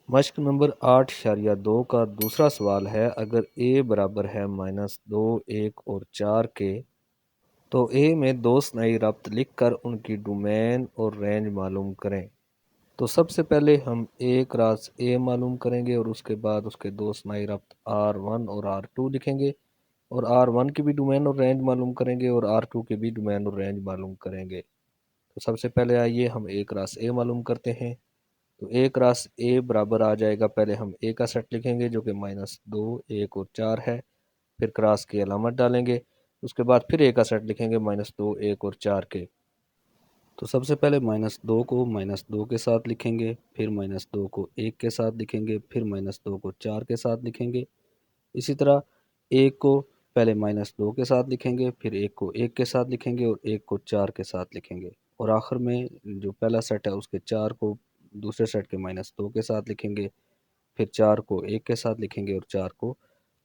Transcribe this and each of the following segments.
مشق نمبر 8.2 کا دوسرا سوال ہے، اگر a برابر ہے -2، 1 اور 4 کے تو a میں دو ثنائی ربط لکھ کر ان کی ڈومین اور رینج معلوم کریں۔ تو سب سے پہلے ہم a کراس a معلوم کریں گے اور اس کے بعد اس کے دو ثنائی ربط R1 اور R2 لکھیں گے، اور R1 کی بھی ڈومین اور رینج معلوم کریں گے اور R2 کی بھی ڈومین اور رینج معلوم کریں گے۔ تو سب سے پہلے آئیے ہم a کراس a معلوم کرتے ہیں۔ تو a کراس a برابر آ جائے گا، پہلے ہم a کا سیٹ لکھیں گے جو کہ -2، 1 اور 4 ہے، پھر کراس کی علامت ڈالیں گے، اس کے بعد پھر a کا سیٹ لکھیں گے -2، 1 اور 4 کے۔ تو سب سے پہلے -2 کو -2 کے ساتھ لکھیں گے، پھر -2 کو 1 کے ساتھ لکھیں گے، پھر -2 کو 4 کے ساتھ لکھیں گے۔ اسی طرح 1 کو پہلے -2 کے ساتھ لکھیں گے، پھر 1 کو 1 کے ساتھ لکھیں گے اور 1 کو 4 کے ساتھ لکھیں گے، اور آخر میں جو پہلا سیٹ ہے اس کے 4 کو دوسرے سیٹ کے -2 کے ساتھ لکھیں گے، پھر 4 کو 1 کے ساتھ لکھیں گے اور 4 کو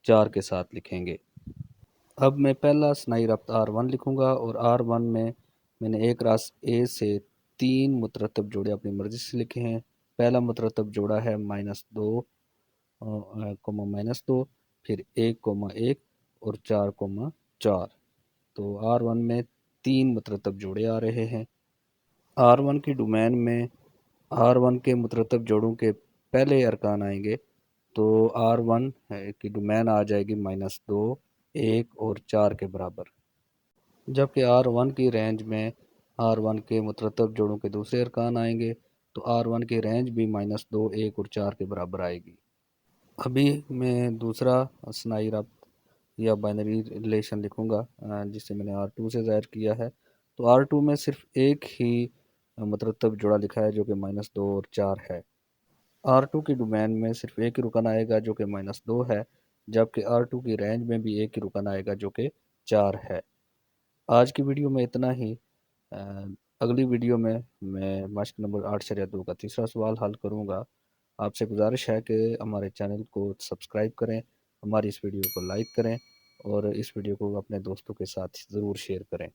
4 کے ساتھ لکھیں گے۔ اب میں پہلا ثنائی ربط R1 لکھوں گا، اور R1 میں نے ایک راس A سے 3 مترتب جوڑے اپنی مرضی سے لکھے ہیں۔ پہلا مترتب جوڑا ہے -2، -2، پھر 1، 1 اور 4، 4۔ تو R1 میں 3 مترتب جوڑے آ رہے ہیں۔ R1 کی ڈومین میں R1 کے مترتب جوڑوں کے پہلے ارکان آئیں گے، تو R1 کی ڈومین آ جائے گی -2، 1 اور 4 کے برابر، جبکہ R1 کی رینج میں R1 کے مترتب جوڑوں کے دوسرے ارکان آئیں گے، تو R1 کی رینج بھی -2، 1 اور 4 کے برابر آئے گی۔ ابھی میں دوسرا ثنائی ربط یا بائنری ریلیشن لکھوں گا جسے میں نے R2 سے ظاہر کیا ہے۔ تو R2 میں صرف ایک ہی مترتب جوڑا لکھا ہے جو کہ -2 اور 4 ہے۔ R2 کی ڈومین میں صرف ایک ہی رکن آئے گا جو کہ -2 ہے، جبکہ R2 کی رینج میں بھی ایک ہی رکن آئے گا جو کہ 4 ہے۔ آج کی ویڈیو میں اتنا ہی۔ اگلی ویڈیو میں مشق نمبر 8.2 کا تیسرا سوال حل کروں گا۔ آپ سے گزارش ہے کہ ہمارے چینل کو سبسکرائب کریں، ہماری اس ویڈیو کو لائک کریں اور اس ویڈیو کو اپنے دوستوں کے ساتھ ضرور شیئر کریں۔